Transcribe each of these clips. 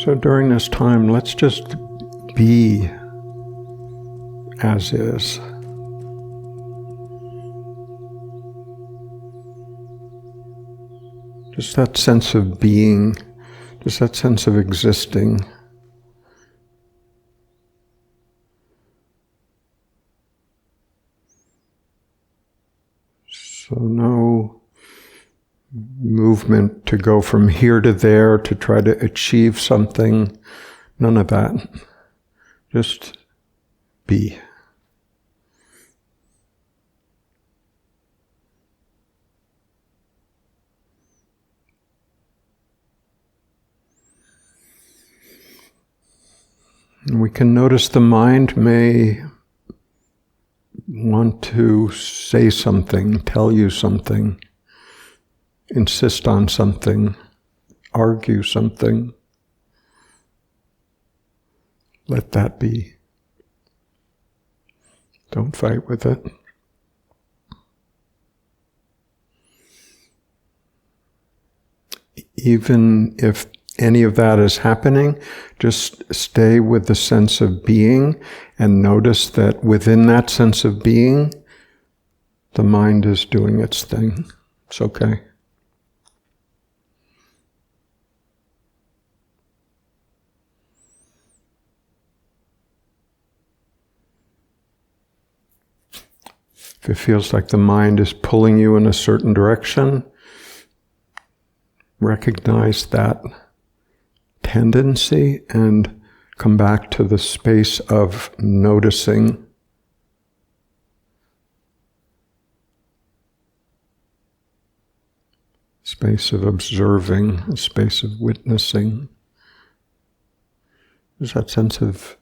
So during this time, let's just be as is. Just that sense of being, just that sense of existing. So no movement to go from here to there to try to achieve something. None of that. Just be. And we can notice the mind may want to say something, tell you something, insist on something, argue something. Let that be. Don't fight with it. Even if any of that is happening, just stay with the sense of being and notice that within that sense of being, the mind is doing its thing. It's okay. If it feels like the mind is pulling you in a certain direction, recognize that tendency and come back to the space of noticing. Space of observing, a space of witnessing. There's that sense of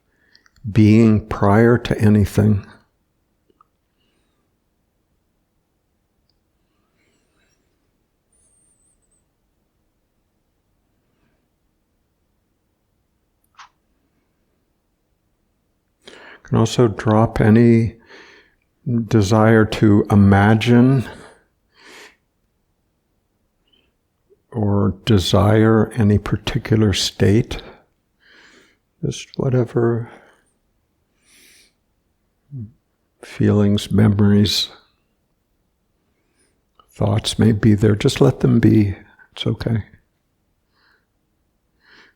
being prior to anything. Can also drop any desire to imagine or desire any particular state. Just whatever feelings, memories, thoughts may be there, just let them be. It's okay.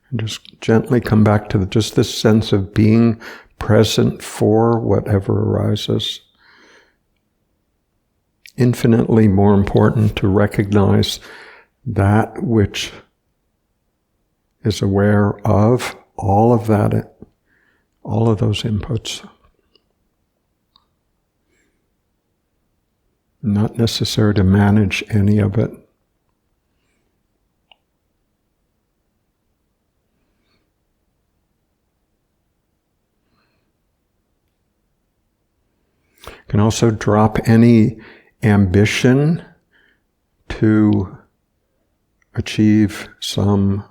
And just gently come back to just this sense of being present for whatever arises. Infinitely more important to recognize that which is aware of all of that, all of those inputs. Not necessary to manage any of it. Can also drop any ambition to achieve some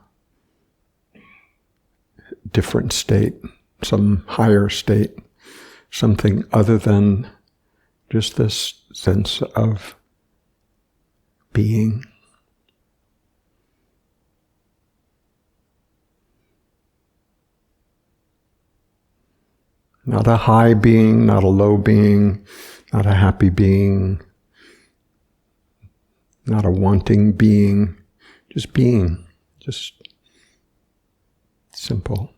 different state, some higher state, something other than just this sense of being. Not a high being, not a low being, not a happy being, not a wanting being, just being, just simple.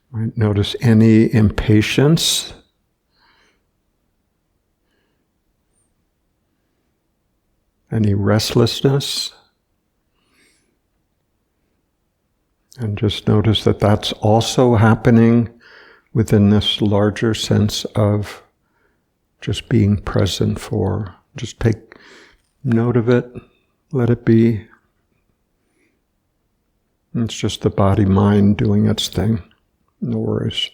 Right, notice any impatience, any restlessness, and just notice that that's also happening within this larger sense of just being present for. Just take note of it, let it be. It's just the body-mind doing its thing. No worries.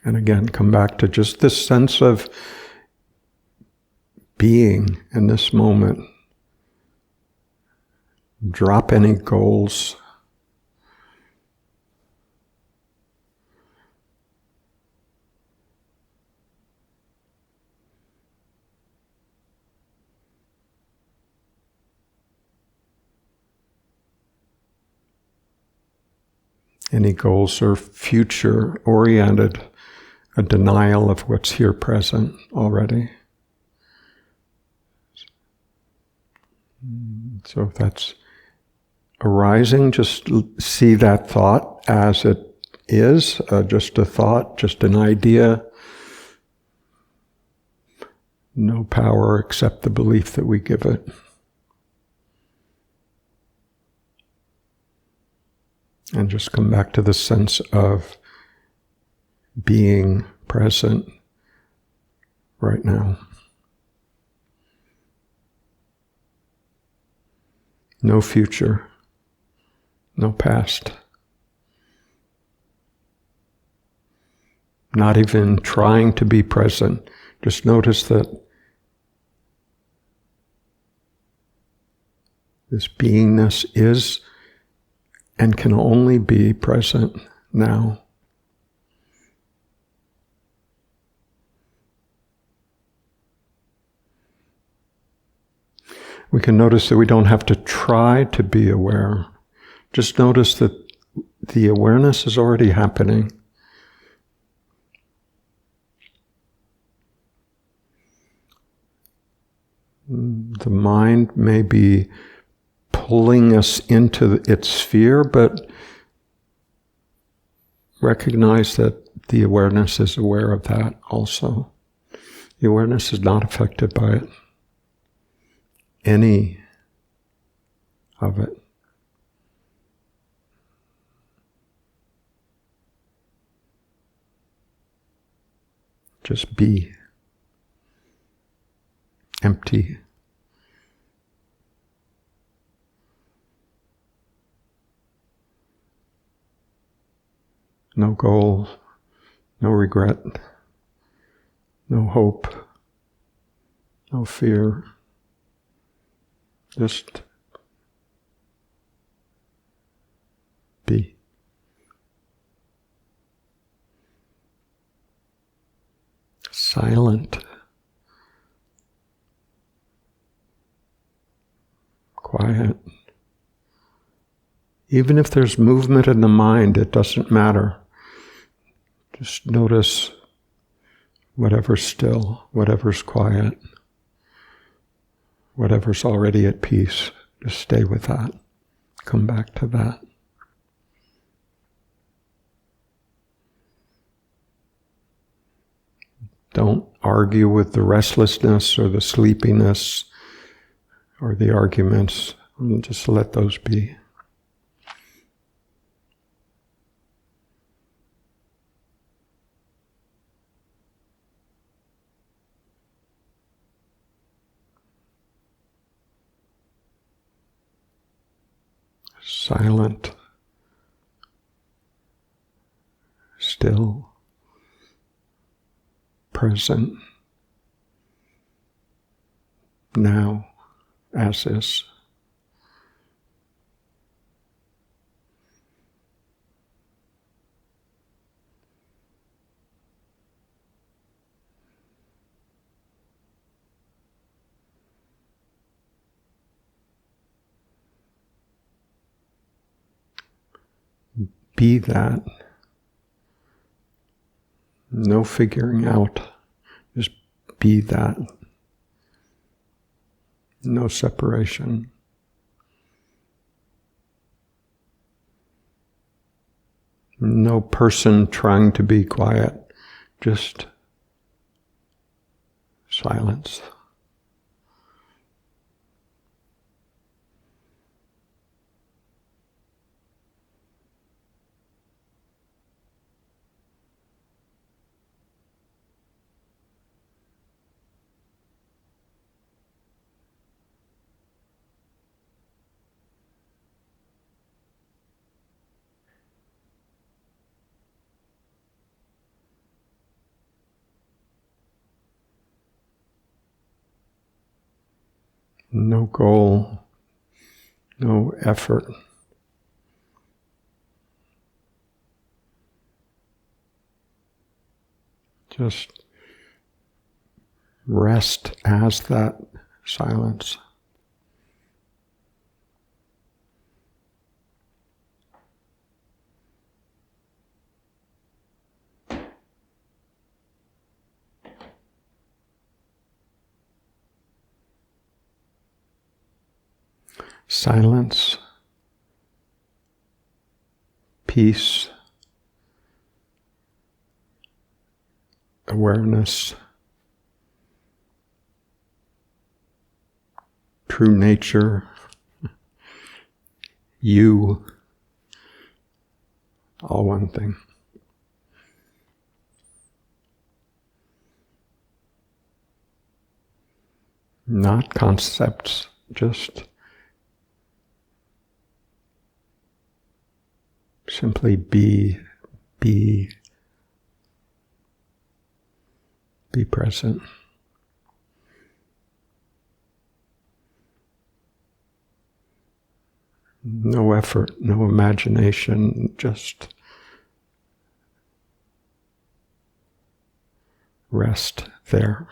And again, come back to just this sense of being in this moment. Drop any goals. Any goals are future-oriented, a denial of what's here present already. So if that's arising, just see that thought as it is, just a thought, just an idea. No power except the belief that we give it. And just come back to the sense of being present right now. No future, no past. Not even trying to be present. Just notice that this beingness is and can only be present now. We can notice that we don't have to try to be aware. Just notice that the awareness is already happening. The mind may be pulling us into its sphere, but recognize that the awareness is aware of that also. The awareness is not affected by it. Any of it. Just be. Empty. No goal, no regret, no hope, no fear. Just be. Silent. Quiet. Even if there's movement in the mind, it doesn't matter. Just notice whatever's still, whatever's quiet, whatever's already at peace. Just stay with that. Come back to that. Don't argue with the restlessness or the sleepiness or the arguments. Just let those be. Silent, still, present, now, as is. Be that. No figuring out. Just be that. No separation. No person trying to be quiet. Just silence. No goal, no effort. Just rest as that silence. Silence, peace, awareness, true nature, you, all one thing. Not concepts, just simply be present. No effort, no imagination, just rest there.